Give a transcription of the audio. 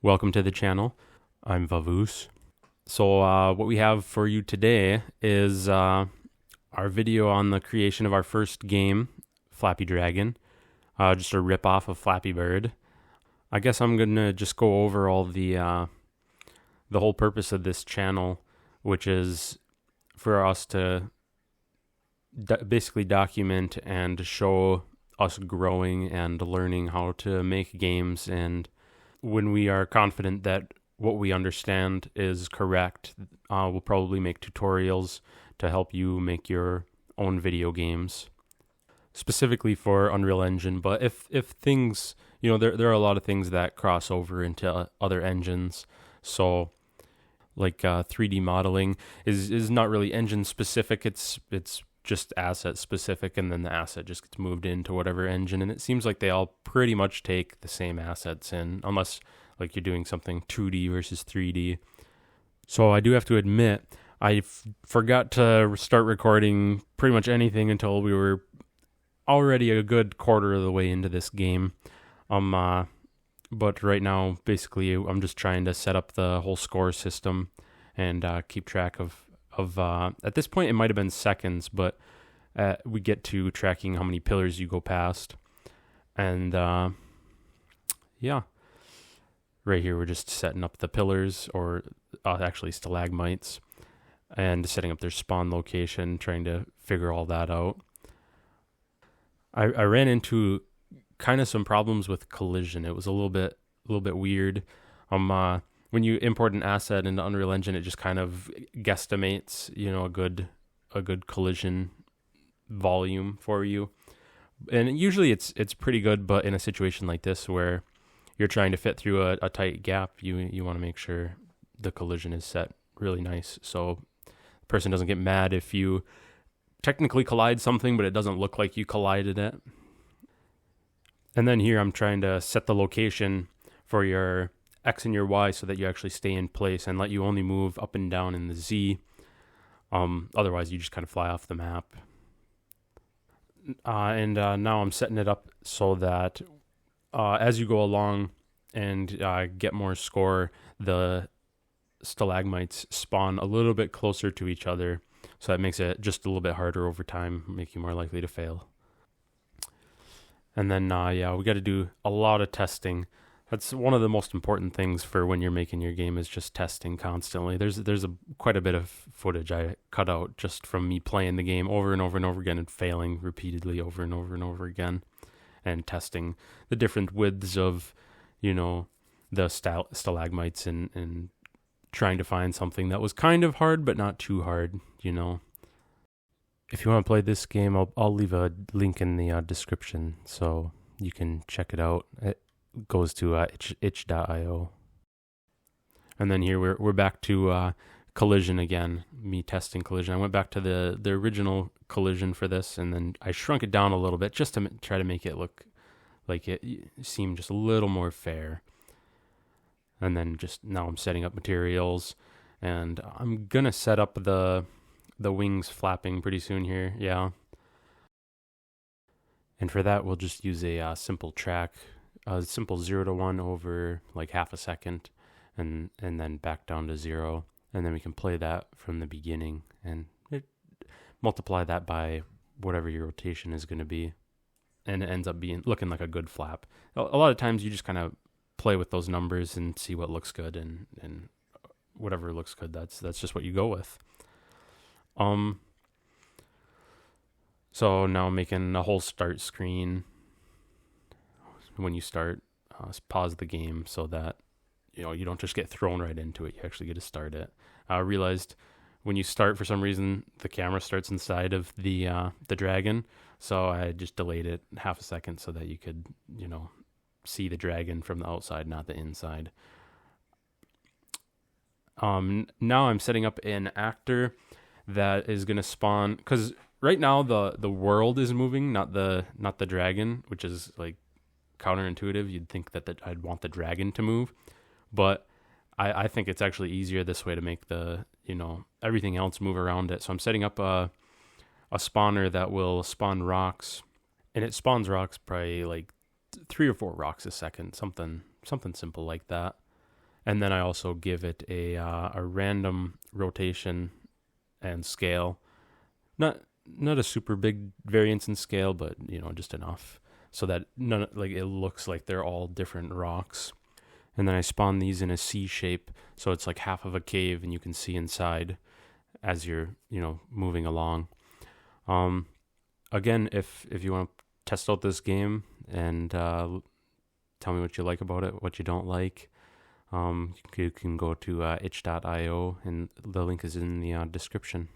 Welcome to the channel. I'm Vahvuus. So what we have for you today is our video on the creation of our first game, Flappy Dragon. Just a rip-off of Flappy Bird. I guess I'm going to just go over all the whole purpose of this channel, which is for us to basically document and show us growing and learning how to make games. And when we are confident that what we understand is correct, we'll probably make tutorials to help you make your own video games, specifically for Unreal Engine. But if things, there are a lot of things that cross over into other engines. So like 3D modeling is not really engine specific. It's just asset specific, and then the asset just gets moved into whatever engine. And it seems like they all pretty much take the same assets in, unless like you're doing something 2D versus 3D. So I do have to admit, I forgot to start recording pretty much anything until we were already a good quarter of the way into this game. But right now, basically, I'm just trying to set up the whole score system and keep track of at this point, it might have been seconds, but we get to tracking how many pillars you go past. And yeah, right here, we're just setting up the pillars, or actually stalagmites, and setting up their spawn location, trying to figure all that out. I ran into kind of some problems with collision. It was a little bit weird. When you import an asset into Unreal Engine, it just kind of guesstimates, a good collision volume for you. And usually it's pretty good, but in a situation like this where you're trying to fit through a tight gap, you want to make sure the collision is set really nice, so the person doesn't get mad if you technically collide something, but it doesn't look like you collided it. And then here I'm trying to set the location for your X and your Y so that you actually stay in place and let you only move up and down in the Z. Otherwise, you just kind of fly off the map. And now I'm setting it up so that as you go along and get more score, the stalagmites spawn a little bit closer to each other. So that makes it just a little bit harder over time, make you more likely to fail. And then, we got to do a lot of testing. That's one of the most important things for when you're making your game, is just testing constantly. There's quite a bit of footage I cut out just from me playing the game over and over and over again and failing repeatedly over and over and over again, and testing the different widths of, the stalagmites and trying to find something that was kind of hard but not too hard, If you want to play this game, I'll leave a link in the description so you can check it out. It goes to itch.io. And then here we're back to collision again, me testing collision. I went back to the original collision for this, and then I shrunk it down a little bit just to try to make it look like it seemed just a little more fair. And then just now I'm setting up materials, and I'm going to set up the wings flapping pretty soon here, yeah. And for that, we'll just use a simple track, a simple 0 to 1 over like half a second, and then back down to 0. And then we can play that from the beginning and multiply that by whatever your rotation is going to be. And it ends up looking like a good flap. A lot of times you just kind of play with those numbers and see what looks good, and whatever looks good, that's just what you go with. So now I'm making a whole start screen. When you start, pause the game so that you don't just get thrown right into it. You actually get to start it. I realized when you start, for some reason the camera starts inside of the dragon, so I just delayed it half a second so that you could see the dragon from the outside, not the inside. Now I'm setting up an actor that is going to spawn, because right now the world is moving, not the dragon, which is like counterintuitive. You'd think that I'd want the dragon to move, but I think it's actually easier this way to make the everything else move around it. So I'm setting up a spawner that will spawn rocks, and it spawns rocks probably like 3 or 4 rocks a second, something simple like that. And then I also give it a random rotation and scale. Not a super big variance in scale, but just enough so that it looks like they're all different rocks. And then I spawn these in a C shape, so it's like half of a cave, and you can see inside as you're moving along. Again, if you want to test out this game and tell me what you like about it, what you don't like, you can go to itch.io, and the link is in the description.